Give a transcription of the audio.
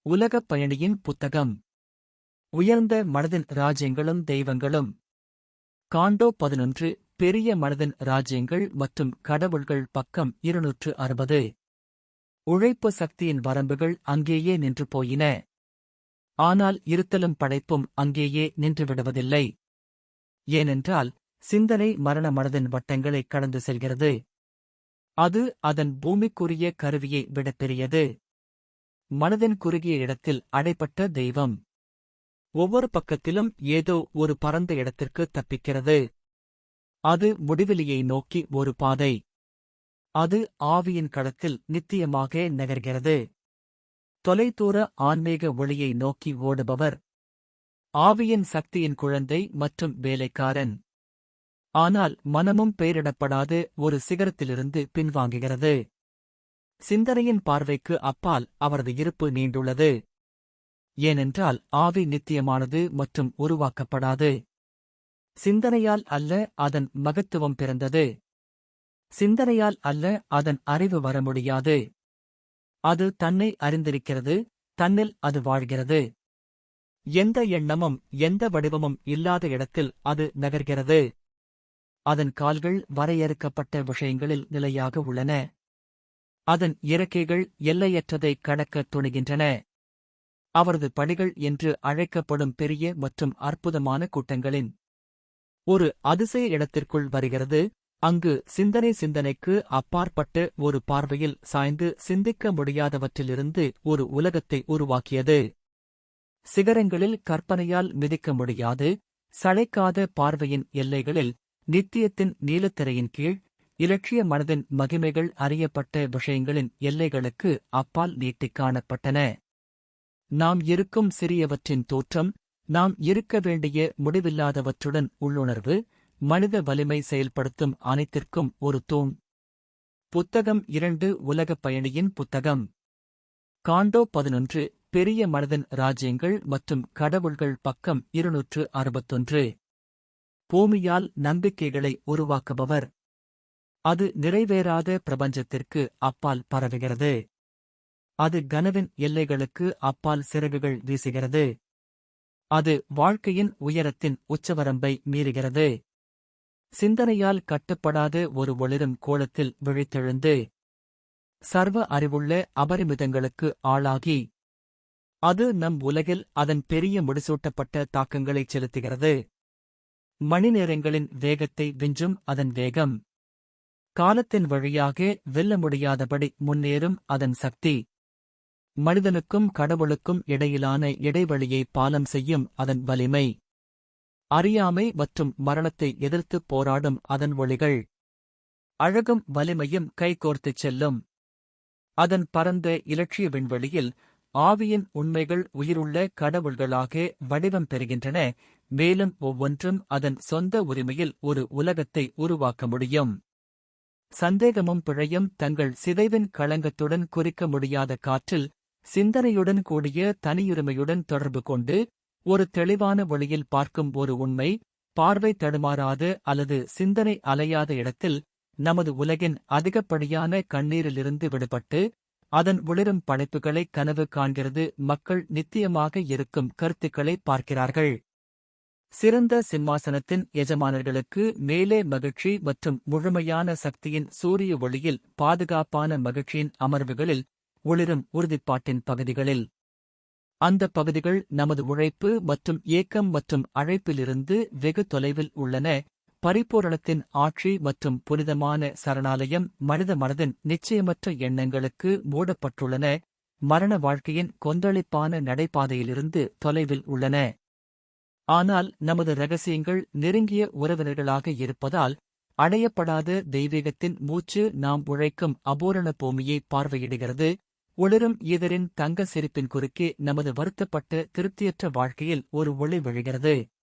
உலகப் பயணியின் புத்தகம். உயர்ந்த மனதின் ராஜ்யங்களும் தெய்வங்களும். காண்டோ 11 பெரிய மனதின் ராஜ்யங்கள் மற்றும் கடவுள்கள் பக்கம் 260. உழைப்பு சக்தியின் வரம்புகள் அங்கேயே நின்று போயின. ஆனால் இருத்தலும் படைப்பும் அங்கேயே நின்றுவிடுவதில்லை. ஏனென்றால் சிந்தனை மரண மனதின் வட்டங்களைக் கடந்து செல்கிறது. அது அதன் பூமிக்குரிய கருவியை விட பெரியது. மனதின் குறுகிய இடத்தில் அடைப்பட்ட தெய்வம் ஒவ்வொரு பக்கத்திலும் ஏதோ ஒரு பரந்த இடத்திற்கு தப்பிக்கிறது. அது முடிவிலியை நோக்கி ஒரு பாதை. அது ஆவியின் களத்தில் நித்தியமாக நகர்கிறது. தொலைதூர ஆன்மீக ஒளியை நோக்கி ஓடுபவர். ஆவியின் சக்தியின் குழந்தை மற்றும் வேலைக்காரன். ஆனால் மனமும் பெயரிடப்படாத ஒரு சிகரத்திலிருந்து பின்வாங்குகிறது. சிந்தனையின் பார்வைக்கு அப்பால் அவரது இருப்பு நீண்டுள்ளது. ஏனென்றால் ஆவி நித்தியமானது மற்றும் உருவாக்கப்படாது. சிந்தனையால் அல்ல அதன் மகத்துவம் பிறந்தது. சிந்தனையால் அல்ல அதன் அறிவு வர முடியாது. அது தன்னை அறிந்திருக்கிறது, தன்னில் அது வாழ்கிறது. எந்த எண்ணமும் எந்த வடிவமும் இல்லாத இடத்தில் அது நகர்கிறது. அதன் கால்கள் வரையறுக்கப்பட்ட விஷயங்களில் நிலையாக உள்ளன. அதன் இறக்கைகள் எல்லையற்றதைக் கடக்கத் துணிகின்றன. அவரது படிகள் என்று அழைக்கப்படும் பெரிய மற்றும் அற்புதமான கூட்டங்களின் ஒரு அதிசய இடத்திற்குள் வருகிறது. அங்கு சிந்தனைக்கு அப்பாற்பட்ட ஒரு பார்வையில் சாய்ந்து சிந்திக்க முடியாதவற்றிலிருந்து ஒரு உலகத்தை உருவாக்கியது. சிகரங்களில் கற்பனையால் மிதிக்க முடியாது, சளைக்காத பார்வையின் எல்லைகளில், நித்தியத்தின் நீலத்திரையின் கீழ், இலட்சிய மனதின் மகிமைகள் அறியப்பட்ட விஷயங்களின் எல்லைகளுக்கு அப்பால் நீட்டிக் காணப்பட்டன. நாம் இருக்கும் சிறியவற்றின் தோற்றம், நாம் இருக்க வேண்டிய முடிவில்லாதவற்றுடன் உள்ளுணர்வு, மனித வலிமை செயல்படுத்தும் அனைத்திற்கும் ஒரு தூண். புத்தகம் 2 உலகப் பயணியின் புத்தகம். காண்டோ 11 பெரிய மனதின் ராஜ்யங்கள் மற்றும் கடவுள்கள் பக்கம் 261. பூமியால் நம்பிக்கைகளை உருவாக்குபவர். அது நிறைவேறாத பிரபஞ்சத்திற்கு அப்பால் பரவுகிறது. அது கனவின் எல்லைகளுக்கு அப்பால் சிறகுகள் வீசுகிறது. அது வாழ்க்கையின் உயரத்தின் உச்சவரம்பை மீறுகிறது. சிந்தனையால் கட்டப்படாத ஒரு ஒளிரும் கோலத்தில் விழித்தெழுந்து, சர்வ அறிவுள்ள அபரிமிதங்களுக்கு ஆளாகி, அது நம் உலகில் அதன் பெரிய முடிசூட்டப்பட்ட தாக்கங்களைச் செலுத்துகிறது. மணிநேரங்களின் வேகத்தை விஞ்சும் அதன் வேகம். காலத்தின் வழியாக வெல்ல முடியாதபடி முன்னேறும் அதன் சக்தி. மனிதனுக்கும் கடவுளுக்கும் இடையிலான இடைவெளியை பாலம் செய்யும் அதன் வலிமை. அறியாமை மற்றும் மரணத்தை எதிர்த்துப் போராடும் அதன் ஒளிகள். அழகும் வலிமையும் கைகோர்த்துச் செல்லும். அதன் பரந்த இலட்சிய விண்வெளியில் ஆவியின் உண்மைகள் உயிருள்ள கடவுள்களாக வடிவம் பெறுகின்றன, மேலும் ஒவ்வொன்றும் அதன் சொந்த உரிமையில் ஒரு உலகத்தை உருவாக்க முடியும். சந்தேகமும் பிழையும் தங்கள் சிதைவின் களங்கத்துடன் குறிக்க முடியாத காற்றில், சிந்தனையுடன் கூடிய தனியுரிமையுடன் தொடர்பு கொண்டு, ஒரு தெளிவான ஒளியில் பார்க்கும் ஒரு உண்மை, பார்வை தடுமாறாத அல்லது சிந்தனை அலையாத இடத்தில், நமது உலகின் அதிகப்படியான கண்ணீரிலிருந்து விடுபட்டு, அதன் ஒளிரும் படைப்புகளை கனவு காண்கிறது. மக்கள் நித்தியமாக இருக்கும் கருத்துக்களை பார்க்கிறார்கள். சிறந்த சிம்மாசனத்தின் எஜமானர்களுக்கு மேலே மகிழ்ச்சி மற்றும் முழுமையான சக்தியின் சூரிய ஒளியில் பாதுகாப்பான மகிழ்ச்சியின் அமர்வுகளில், ஒளிரும் உறுதிப்பாட்டின் பகுதிகளில். அந்த பகுதிகள் நமது உழைப்பு மற்றும் ஏக்கம் மற்றும் அழைப்பிலிருந்து வெகு தொலைவில் உள்ளன. பரிபூரணத்தின் ஆட்சி மற்றும் புனிதமான சரணாலயம் மனித மனதின் நிச்சயமற்ற எண்ணங்களுக்கு மூடப்பட்டுள்ளன. மரண வாழ்க்கையின் கொந்தளிப்பான நடைபாதையிலிருந்து தொலைவில் உள்ளன. ஆனால் நமது இரகசியங்கள் நெருங்கிய உறவினர்களாக இருப்பதால், அடையப்படாத தெய்வீகத்தின் மூச்சு நாம் உழைக்கும் அபூரண பூமியை பார்வையிடுகிறது. ஒளிரும் ஈதரின் தங்க சிரிப்பின் குறுக்கே நமது வருத்தப்பட்ட திருப்தியற்ற வாழ்க்கையில் ஒரு ஒளி விழுகிறது.